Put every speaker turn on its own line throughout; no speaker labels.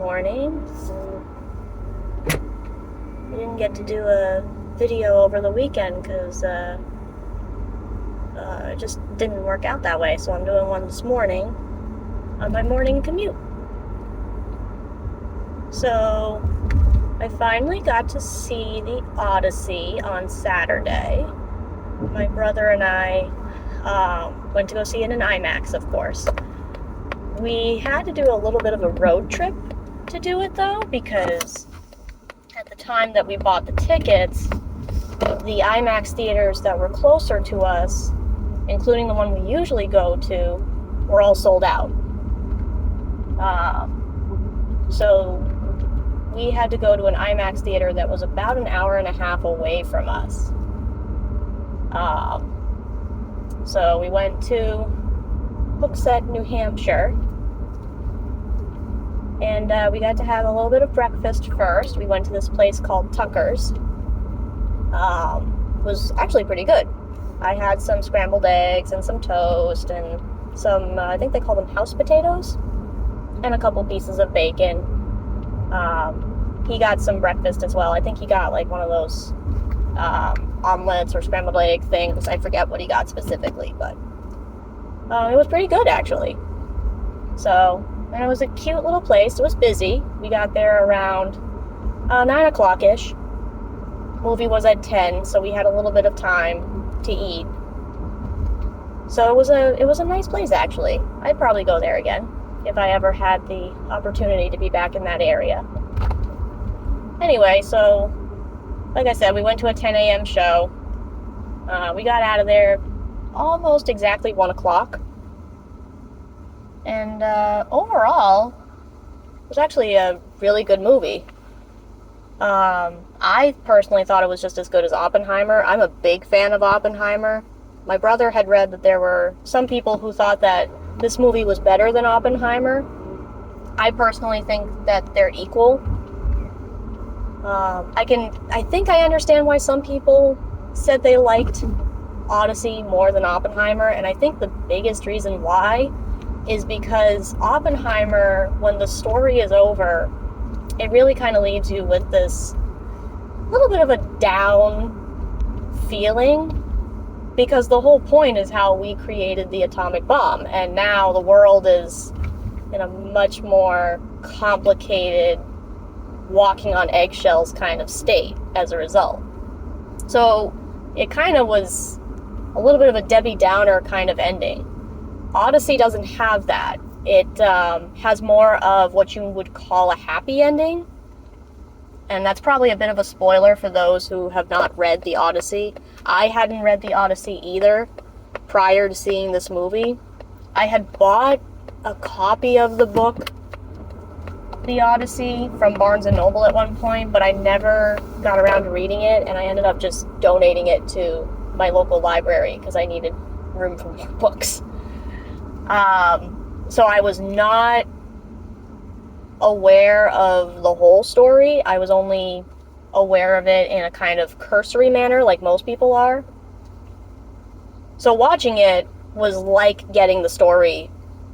morning. We didn't get to do a video over the weekend because it just didn't work out that way, so I'm doing one this morning on my morning commute. So I finally got to see The Odyssey on Saturday. My brother and I went to go see it in IMAX, of course. We had to do a little bit of a road trip to do it, though, because at the time that we bought the tickets, the IMAX theaters that were closer to us, including the one we usually go to, were all sold out. So we had to go to an IMAX theater that was about an hour and a half away from us. So we went to Hooksett, New Hampshire, and we got to have a little bit of breakfast first. We went to this place called Tucker's. It was actually pretty good. I had some scrambled eggs and some toast and some, I think they call them house potatoes, and a couple pieces of bacon. He got some breakfast as well. I think he got like one of those omelets or scrambled egg things. I forget what he got specifically, but it was pretty good, actually. So, and it was a cute little place. It was busy. We got there around 9 o'clock-ish. Movie was at 10, so we had a little bit of time to eat. So it was a nice place, actually. I'd probably go there again if I ever had the opportunity to be back in that area. Anyway, so like I said, we went to a 10 a.m. show. We got out of there almost exactly 1 o'clock. And overall, it was actually a really good movie. I personally thought it was just as good as Oppenheimer. I'm a big fan of Oppenheimer. My brother had read that there were some people who thought that this movie was better than Oppenheimer. I personally think that they're equal. I think I understand why some people said they liked Odyssey more than Oppenheimer, and I think the biggest reason why is because Oppenheimer, when the story is over, it really kind of leaves you with this little bit of a down feeling, because the whole point is how we created the atomic bomb, and now the world is in a much more complicated, walking on eggshells kind of state as a result. So it kind of was a little bit of a Debbie Downer kind of ending. Odyssey doesn't have that. It has more of what you would call a happy ending. And that's probably a bit of a spoiler for those who have not read The Odyssey. I hadn't read The Odyssey either prior to seeing this movie. I had bought a copy of the book The Odyssey from Barnes & Noble at one point, but I never got around to reading it, and I ended up just donating it to my local library because I needed room for more books. So I was not aware of the whole story. I was only aware of it in a kind of cursory manner, like most people are. So watching it was like getting the story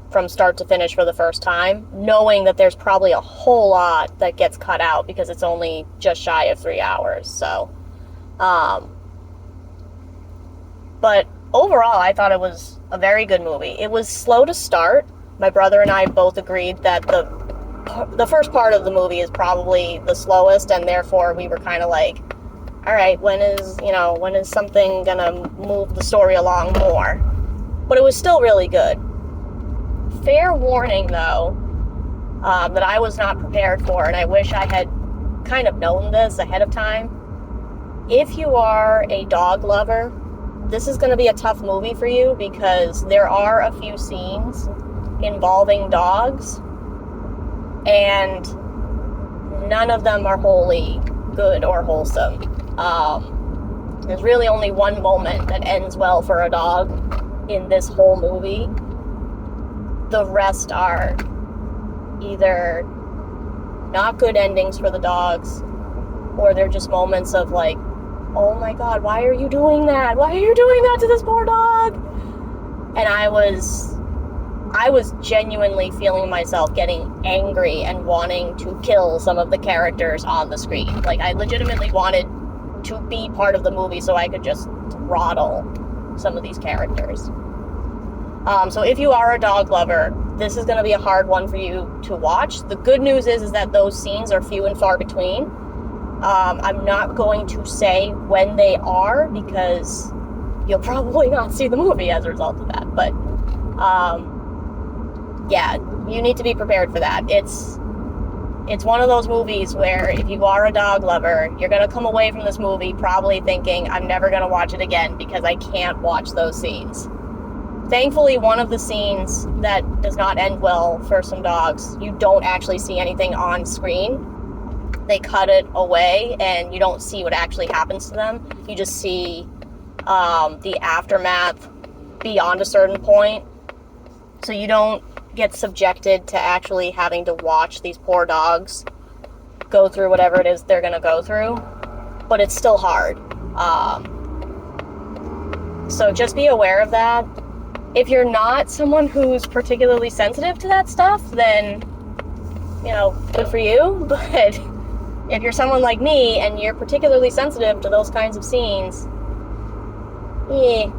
from start to finish for the first time, knowing that there's probably a whole lot that gets cut out because it's only just shy of 3 hours. So, but overall, I thought it was a very good movie. It was slow to start. My brother and I both agreed that the first part of the movie is probably the slowest, and therefore we were kind of like, all right, when is something gonna move the story along more? But it was still really good. Fair warning, though, that I was not prepared for, and I wish I had kind of known this ahead of time. If you are a dog lover, this is going to be a tough movie for you because there are a few scenes involving dogs, and none of them are wholly good or wholesome. There's really only one moment that ends well for a dog in this whole movie. The rest are either not good endings for the dogs, or they're just moments of like, oh my god, why are you doing that? Why are you doing that to this poor dog? And I was I was genuinely feeling myself getting angry and wanting to kill some of the characters on the screen. Like, I legitimately wanted to be part of the movie so I could just throttle some of these characters. So if you are a dog lover, this is going to be a hard one for you to watch. The good news is that those scenes are few and far between. I'm not going to say when they are, because you'll probably not see the movie as a result of that. But yeah, you need to be prepared for that. It's one of those movies where if you are a dog lover, you're going to come away from this movie probably thinking, I'm never going to watch it again because I can't watch those scenes. Thankfully, one of the scenes that does not end well for some dogs, you don't actually see anything on screen. They cut it away and you don't see what actually happens to them. You just see the aftermath beyond a certain point. So you don't get subjected to actually having to watch these poor dogs go through whatever it is they're going to go through. But it's still hard. So just be aware of that. If you're not someone who's particularly sensitive to that stuff, then, you know, good for you. But if you're someone like me and you're particularly sensitive to those kinds of scenes, yeah,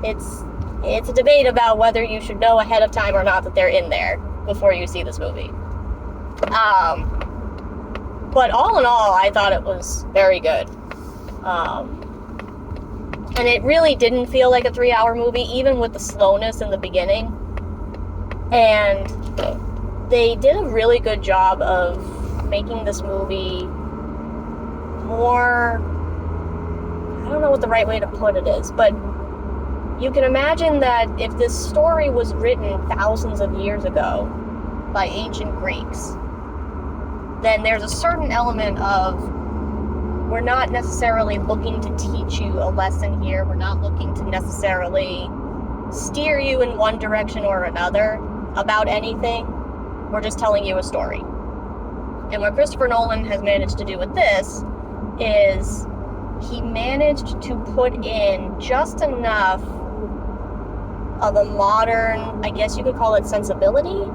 it's a debate about whether you should know ahead of time or not that they're in there before you see this movie. But all in all, I thought it was very good. And it really didn't feel like a 3-hour movie, even with the slowness in the beginning. And they did a really good job of making this movie more, I don't know what the right way to put it is, but you can imagine that if this story was written thousands of years ago by ancient Greeks, then there's a certain element of, we're not necessarily looking to teach you a lesson here. We're not looking to necessarily steer you in one direction or another about anything. We're just telling you a story. And what Christopher Nolan has managed to do with this is he managed to put in just enough of a modern, I guess you could call it sensibility,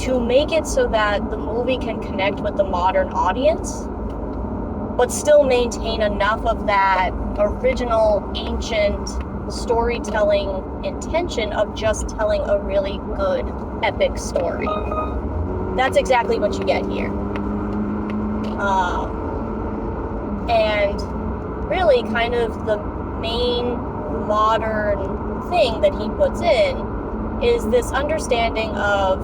to make it so that the movie can connect with the modern audience, but still maintain enough of that original ancient storytelling intention of just telling a really good epic story. That's exactly what you get here. And really kind of the main modern thing that he puts in is this understanding of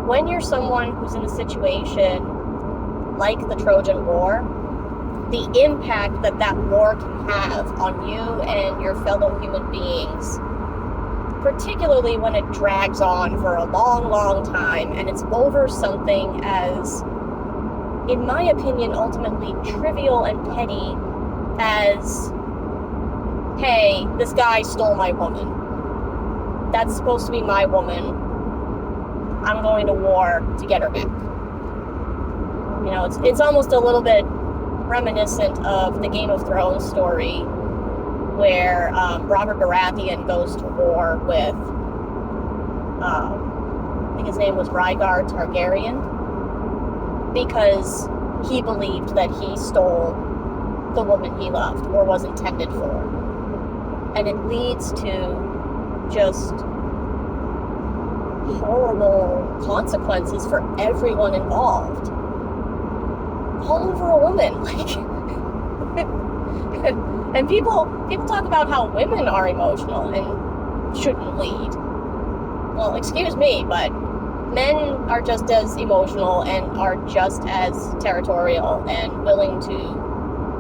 when you're someone who's in a situation like the Trojan War, the impact that that war can have on you and your fellow human beings, particularly when it drags on for a long, long time and it's over something as, in my opinion, ultimately trivial and petty as, hey, this guy stole my woman. That's supposed to be my woman. I'm going to war to get her back. You know, it's almost a little bit reminiscent of the Game of Thrones story where Robert Baratheon goes to war with, I think his name was Rhaegar Targaryen, because he believed that he stole the woman he loved or was intended for. And it leads to just horrible consequences for everyone involved. All over a woman, like, and people talk about how women are emotional and shouldn't lead. Well, excuse me, but men are just as emotional and are just as territorial and willing to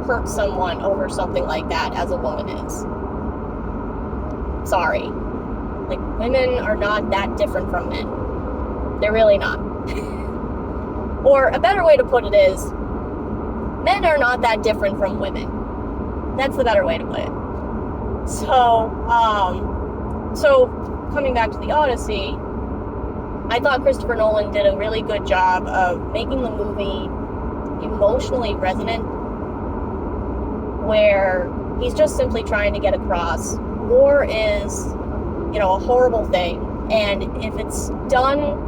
hurt someone over something like that as a woman is. Sorry. Like, women are not that different from men. They're really not. Or a better way to put it is, men are not that different from women. That's the better way to put it. So coming back to The Odyssey, I thought Christopher Nolan did a really good job of making the movie emotionally resonant, where he's just simply trying to get across war is a horrible thing. And if it's done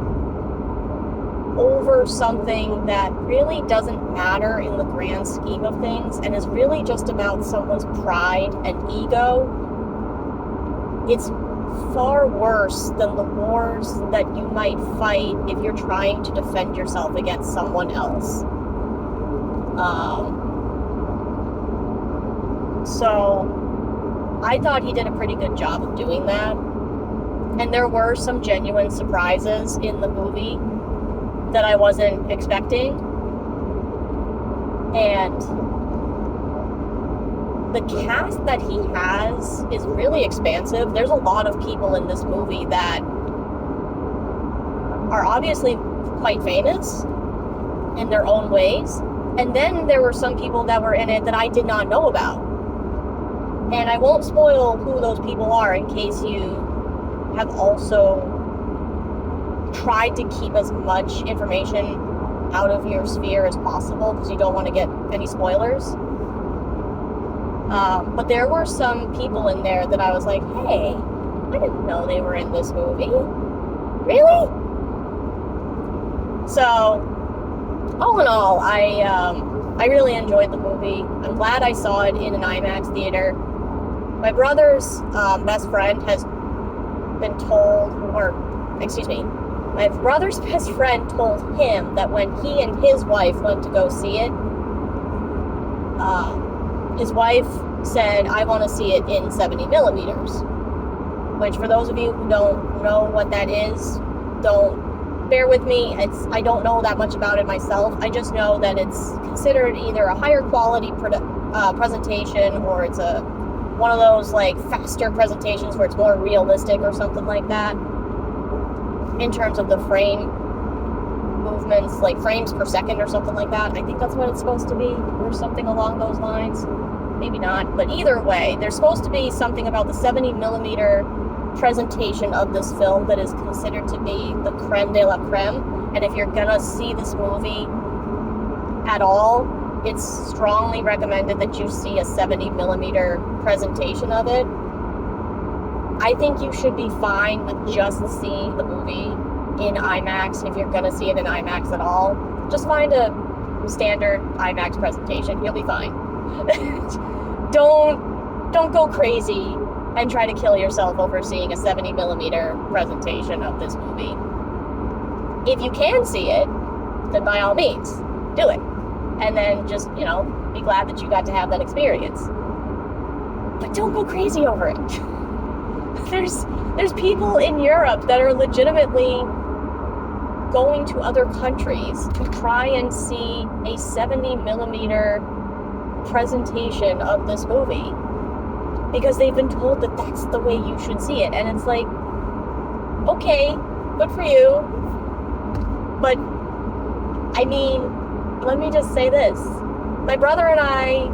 over something that really doesn't matter in the grand scheme of things and is really just about someone's pride and ego, it's far worse than the wars that you might fight if you're trying to defend yourself against someone else. So I thought he did a pretty good job of doing that. And there were some genuine surprises in the movie that I wasn't expecting. And the cast that he has is really expansive. There's a lot of people in this movie that are obviously quite famous in their own ways. And then there were some people that were in it that I did not know about. And I won't spoil who those people are in case you have also tried to keep as much information out of your sphere as possible because you don't want to get any spoilers. But there were some people in there that I was like, hey, I didn't know they were in this movie. Really? So, all in all, I really enjoyed the movie. I'm glad I saw it in an IMAX theater. My brother's best friend has been told, my brother's best friend told him that when he and his wife went to go see it, his wife said, I want to see it in 70 millimeters, which for those of you who don't know what that is, don't bear with me. I don't know that much about it myself. I just know that it's considered either a higher quality presentation or it's one of those like faster presentations where it's more realistic or something like that in terms of the frame movements, like frames per second or something like that. I think that's what it's supposed to be, or something along those lines. Maybe not, but either way, there's supposed to be something about the 70 millimeter presentation of this film that is considered to be the creme de la creme. And if you're gonna see this movie at all, it's strongly recommended that you see a 70 millimeter presentation of it. I think you should be fine with just seeing the movie in IMAX. If you're gonna see it in IMAX at all, just find a standard IMAX presentation. You'll be fine. Don't go crazy and try to kill yourself over seeing a 70 millimeter presentation of this movie. If you can see it, then by all means, do it. And then just, be glad that you got to have that experience. But don't go crazy over it. There's people in Europe that are legitimately going to other countries to try and see a 70 millimeter presentation of this movie because they've been told that that's the way you should see it. And it's like, okay, good for you. But, I mean, let me just say this. My brother and I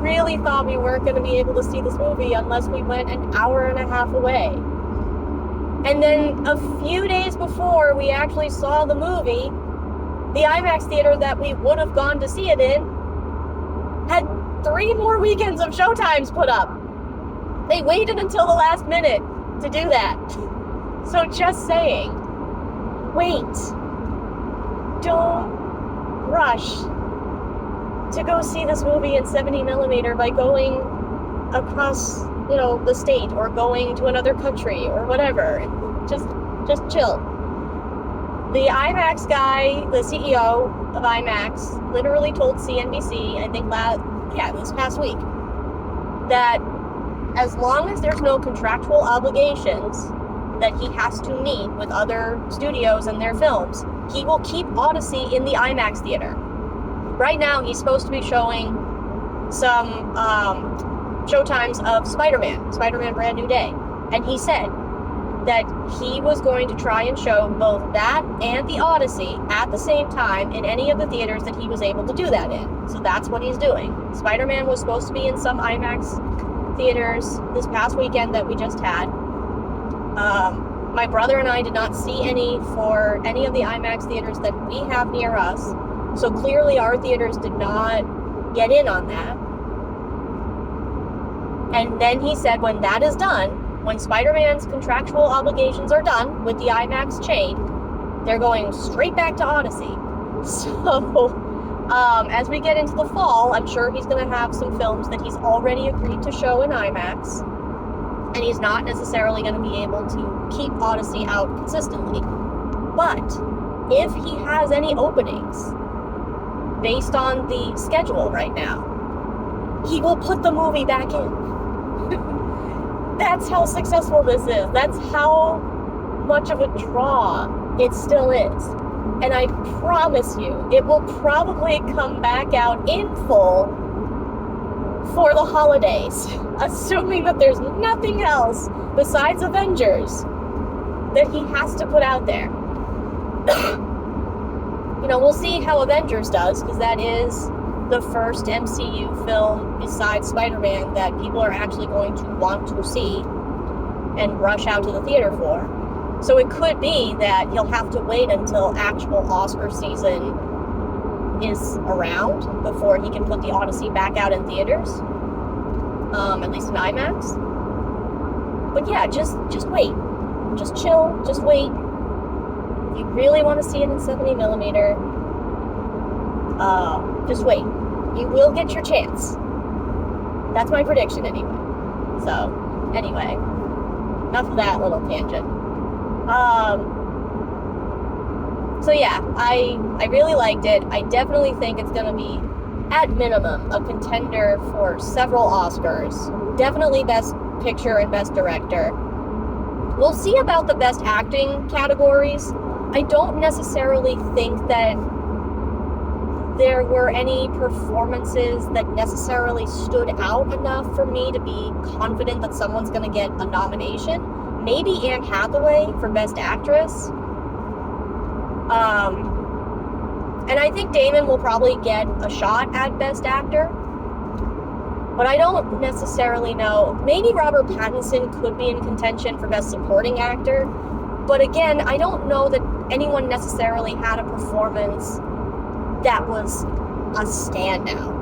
really thought we weren't going to be able to see this movie unless we went an hour and a half away. And then a few days before we actually saw the movie, the IMAX theater that we would have gone to see it in had 3 more weekends of showtimes put up. They waited until the last minute to do that. So just saying, wait. Don't rush to go see this movie in 70 millimeter by going across, the state or going to another country or whatever. Just chill. The IMAX guy, the CEO of IMAX, literally told CNBC, I think this past week, that as long as there's no contractual obligations that he has to meet with other studios and their films, he will keep Odyssey in the IMAX theater. Right now, he's supposed to be showing some showtimes of Spider-Man Brand New Day. And he said that he was going to try and show both that and the Odyssey at the same time in any of the theaters that he was able to do that in. So that's what he's doing. Spider-Man was supposed to be in some IMAX theaters this past weekend that we just had. My brother and I did not see any for any of the IMAX theaters that we have near us. So clearly our theaters did not get in on that. And then he said when that is done, when Spider-Man's contractual obligations are done with the IMAX chain, they're going straight back to Odyssey. So, as we get into the fall, I'm sure he's going to have some films that he's already agreed to show in IMAX, and he's not necessarily going to be able to keep Odyssey out consistently. But if he has any openings based on the schedule right now, he will put the movie back in. That's how successful this is. That's how much of a draw it still is. And I promise you, it will probably come back out in full for the holidays, assuming that there's nothing else besides Avengers that he has to put out there. We'll see how Avengers does, because that is the first MCU film besides Spider-Man that people are actually going to want to see and rush out to the theater for. So it could be that he'll have to wait until actual Oscar season is around before he can put the Odyssey back out in theaters, at least in IMAX. But yeah, just wait. Just chill, just wait. If you really want to see it in 70mm, just wait. You will get your chance. That's my prediction anyway. So, anyway, enough of that little tangent. So yeah, I really liked it. I definitely think it's gonna be, at minimum, a contender for several Oscars. Definitely Best Picture and Best Director. We'll see about the Best Acting categories. I don't necessarily think that there were any performances that necessarily stood out enough for me to be confident that someone's gonna get a nomination. Maybe Anne Hathaway for Best Actress. And I think Damon will probably get a shot at Best Actor. But I don't necessarily know. Maybe Robert Pattinson could be in contention for Best Supporting Actor. But again, I don't know that anyone necessarily had a performance that was a standout.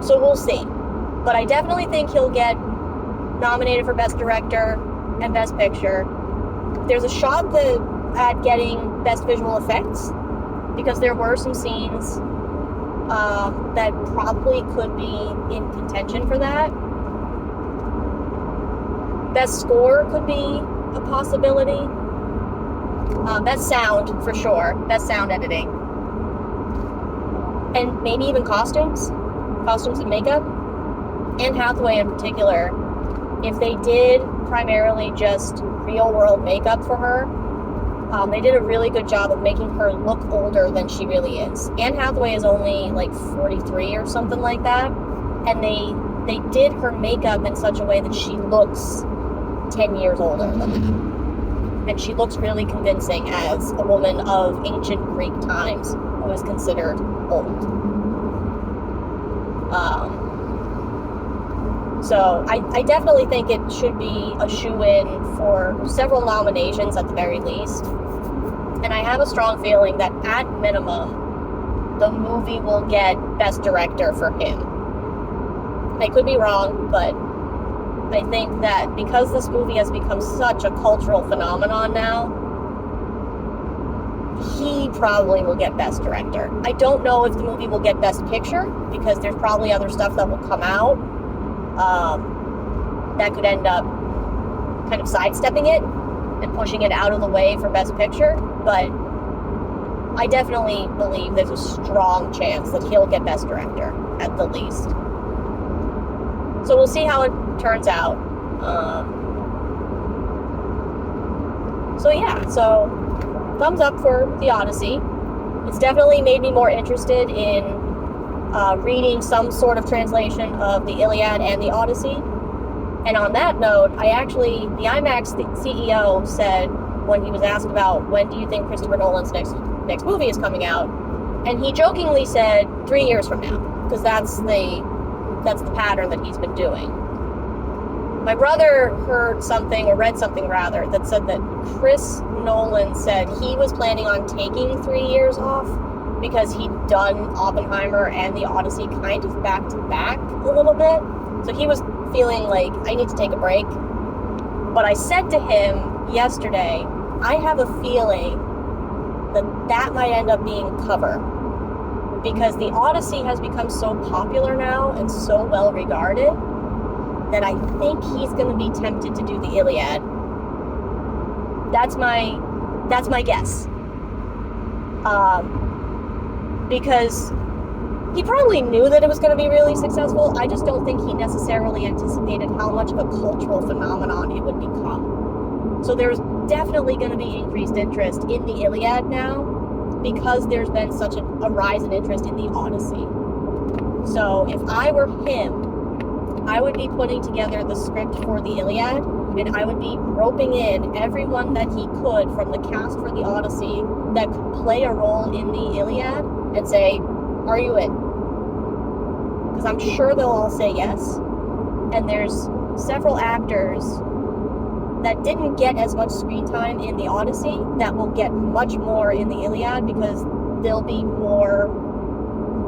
So we'll see. But I definitely think he'll get nominated for Best Director and Best Picture. There's a shot at getting Best Visual Effects, because there were some scenes that probably could be in contention for that. Best Score could be a possibility. Best Sound, for sure. Best Sound Editing. And maybe even costumes and makeup. Anne Hathaway in particular, if they did primarily just real-world makeup for her, they did a really good job of making her look older than she really is. Anne Hathaway is only like 43 or something like that, and they did her makeup in such a way that she looks 10 years older than that. And she looks really convincing as a woman of ancient Greek times who is considered old. So I definitely think it should be a shoo-in for several nominations at the very least. And I have a strong feeling that at minimum, the movie will get Best Director for him. I could be wrong, but I think that because this movie has become such a cultural phenomenon now, he probably will get Best Director. I don't know if the movie will get Best Picture, because there's probably other stuff that will come out that could end up kind of sidestepping it and pushing it out of the way for Best Picture, but I definitely believe there's a strong chance that he'll get Best Director, at the least. So we'll see how it turns out. So thumbs up for The Odyssey. It's definitely made me more interested in reading some sort of translation of the Iliad and the Odyssey. And on that note, the IMAX CEO said, when he was asked about when do you think Christopher Nolan's next movie is coming out, and he jokingly said 3 years from now, because that's the pattern that he's been doing. My brother heard something, or read something rather, that said that Chris Nolan said he was planning on taking 3 years off because he'd done Oppenheimer and the Odyssey kind of back to back a little bit. So he was feeling like I need to take a break. But I said to him yesterday, I have a feeling that might end up being cover. Because the Odyssey has become so popular now and so well regarded that I think he's going to be tempted to do the Iliad. That's my guess. Because he probably knew that it was going to be really successful. I just don't think he necessarily anticipated how much of a cultural phenomenon it would become. So there's definitely going to be increased interest in the Iliad now because there's been such a rise in interest in the Odyssey. So if I were him, I would be putting together the script for the Iliad, and I would be roping in everyone that he could from the cast for the Odyssey that could play a role in the Iliad and say, are you in? Because I'm sure they'll all say yes. And there's several actors that didn't get as much screen time in the Odyssey that will get much more in the Iliad because they'll be more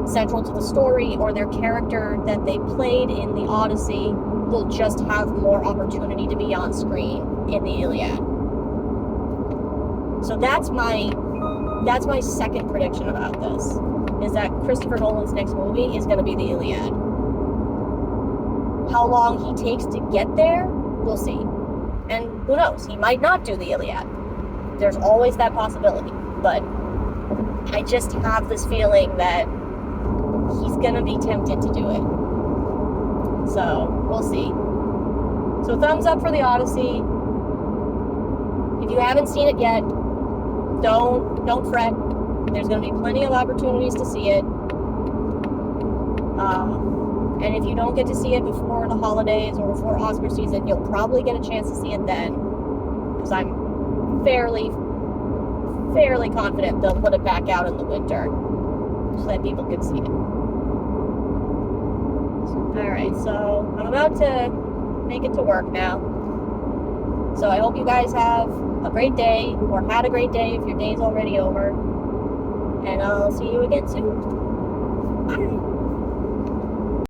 central to the story, or their character that they played in the Odyssey will just have more opportunity to be on screen in the Iliad. So that's my second prediction about this, is that Christopher Nolan's next movie is going to be the Iliad. How long he takes to get there, we'll see. And who knows, he might not do the Iliad. There's always that possibility. But I just have this feeling that he's going to be tempted to do it. So, we'll see. So, thumbs up for the Odyssey. If you haven't seen it yet, don't fret. There's going to be plenty of opportunities to see it. And if you don't get to see it before the holidays or before Oscar season, you'll probably get a chance to see it then. Because I'm fairly confident they'll put it back out in the winter so that people can see it. Alright, so I'm about to make it to work now. So I hope you guys have a great day, or had a great day if your day's already over. And I'll see you again soon. Bye.